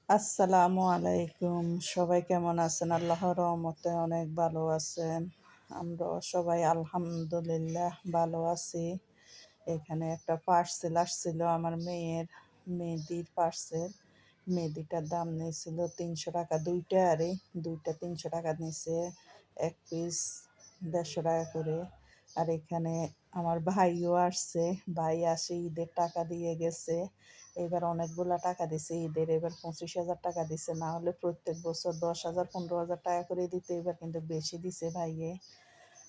আসসালামু আলাইকুম। সবাই কেমন আছেন? আল্লাহর রহমতে অনেক ভালো আছেন। আমরাও সবাই আলহামদুলিল্লাহ ভালো আছি। এখানে একটা পার্সেল আসছিল আমার মেয়ের মেহেদির পার্সেল। মেহেদিটার দাম নিয়েছিল ৳৩০০, ২টা আরে ২টা ৳৩০০ নিছে। ১ পিস ৳১৫০ করে। আর এখানে আমার ভাইও আসছে। ভাই আসে ঈদের টাকা দিয়ে গেছে। এবার অনেকগুলা টাকা দিছে ঈদের। এবার ৳২৫,০০০ দিছে। না হলে প্রত্যেক বছর ১০,০০০, ৳১৫,০০০ করে দিত। এবার কিন্তু বেশি দিছে ভাইয়ে।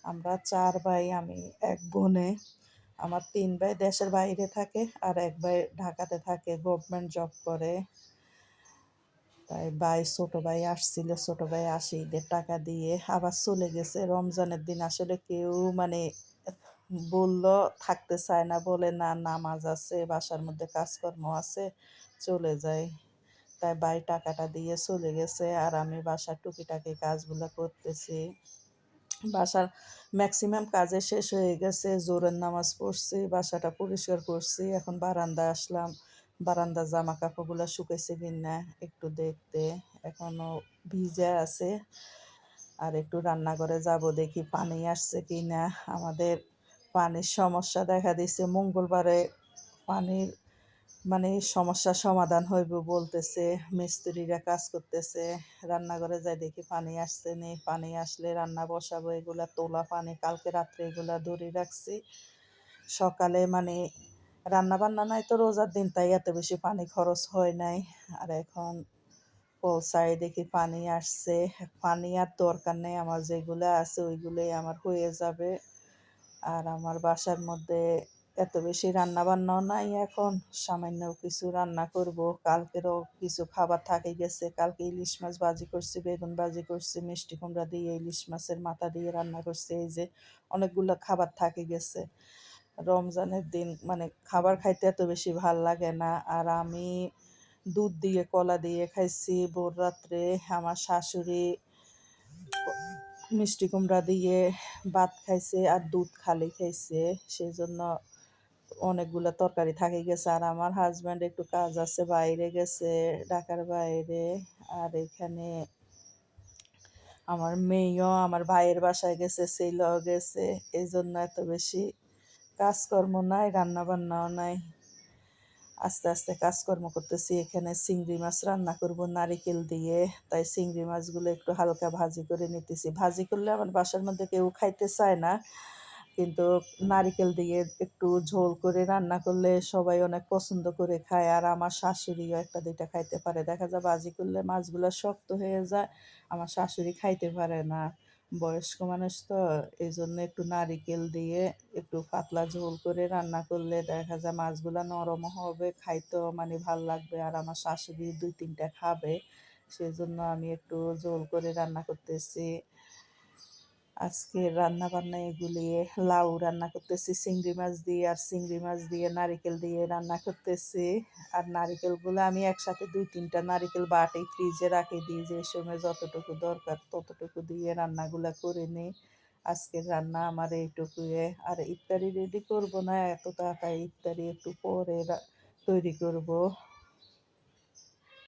আমরা ৪ ভাই, আমি ১ বোনে। আমার ৩ ভাই দেশের বাইরে থাকে আর ১ ভাই ঢাকাতে থাকে, গভর্নমেন্ট জব করে। তাই ছোট ভাই আসছিল, ছোট ভাই আসে ঈদের টাকা দিয়ে আবার চলে গেছে। রমজানের দিন আসলে কেউ মানে বলল থাকতে চায় না, বলে না নামাজ আছে, বাসার মধ্যে কাজকর্ম আছে, চলে যায়। তাই ভাই টাকাটা দিয়ে চলে গেছে আর আমি বাসার টুকিটাকি কাজগুলো করতেছি। বাসার ম্যাক্সিমাম কাজে শেষ হয়ে গেছে। জোহরের নামাজ পড়ছি, বাসাটা পরিষ্কার করছি। এখন বারান্দায় আসলাম। বারান্দার জামা কাপড়গুলো শুকাইছে কিনা একটু দেখতে। এখনো ভিজে আছে। আর একটু রান্নাঘরে যাব, দেখি পানি আসছে কিনা। আমাদের পানির সমস্যা দেখা দিছে। মঙ্গলবারে পানির সমস্যার সমাধান হইব বলতেছে। মিস্ত্রিরা কাজ করতেছে। রান্নাঘরে যাই দেখি পানি আসছে নি। পানি আসলে রান্না বসাবো। এগুলা তোলা পানি, কালকে রাত্রে এগুলা ধরে রাখছি। সকালে রান্না বান্না নাই তো রোজার দিন, তাই এত বেশি পানি খরচ হয় নাই। আর এখন পৌঁছায় দেখি পানি আসছে। পানি আর দরকার নেই, আমার যেগুলো আছে ওইগুলোই আমার হয়ে যাবে। আর আমার বাসার মধ্যে এত বেশি রান্না বান্নাও নাই এখন। সামান্য কিছু রান্না করব। কালকেরও কিছু খাবার থাকে গেছে। কালকে ইলিশ মাছ ভাজি করছি, বেগুন ভাজি করছি, মিষ্টি কুমড়া দিয়ে ইলিশ মাছের মাথা দিয়ে রান্না করছি। এই যে অনেকগুলো খাবার থাকে গেছে। রমজানের দিন খাবার খাইতে এত বেশি ভাল লাগে না। আর আমি দুধ দিয়ে কলা দিয়ে খাইছি ভোর রাত্রে। আমার শাশুড়ি মিষ্টি কুমড়া দিয়ে ভাত খাইছে আর দুধ খালি খাইছে। সেজন্য অনেকগুলা তরকারি থাকে গেছে। আর আমার হাজব্যান্ড একটু কাজ আছে, বাইরে গেছে, ঢাকার বাইরে। আর এখানে আমার মেয়েও আমার ভাইয়ের বাসায় গেছে, ছেলেও গেছে। এই জন্য এত বেশি কাজকর্ম নাই, রান্না বান্নাও নাই। আস্তে আস্তে কাজকর্ম করতেছি। এখানে চিংড়ি মাছ রান্না করব নারিকেল দিয়ে। তাই চিংড়ি মাছগুলো একটু হালকা ভাজি করে নিতেছি। ভাজি করলে আমার বাসার মধ্যে কেউ খাইতে চায় না। কিন্তু নারিকেল দিয়ে একটু ঝোল করে রান্না করলে সবাই অনেক পছন্দ করে খায়। আর আমার শাশুড়িও ১টা ২টা খাইতে পারে। দেখা যায় ভাজি করলে মাছগুলো শক্ত হয়ে যায়। আমার শাশুড়ি খাইতে পারে না। বয়স্ক মানুষ তো, এইজন্য একটু নারিকেল দিয়ে একটু পাতলা ঝোল করে রান্না করলে দেখা যায় মাছগুলা নরমও হবে, খাইতেও ভাল লাগবে। আর আমার শাশুড়ি ২-৩টা খাবে। সেজন্য আমি একটু ঝোল করে রান্না করতেছি। আজকে রান্না-বান্না এগুলি। লাউ রান্না করতেছি চিংড়ি মাছ দিয়ে, আর চিংড়ি মাছ দিয়ে নারিকেল দিয়ে রান্না করতেছি। আর নারিকেলগুলো আমি একসাথে ২-৩টা নারিকেল বাটি ফ্রিজে রাখি দিই, যে সময় যতটুকু দরকার ততটুকু দিয়ে রান্নাগুলা করে নিই। আজকের রান্না আমার এইটুকুই। আর ইফতারি রেডি করব না এত তাড়াতাড়ি, ইফতারি একটু পরে তৈরি করব।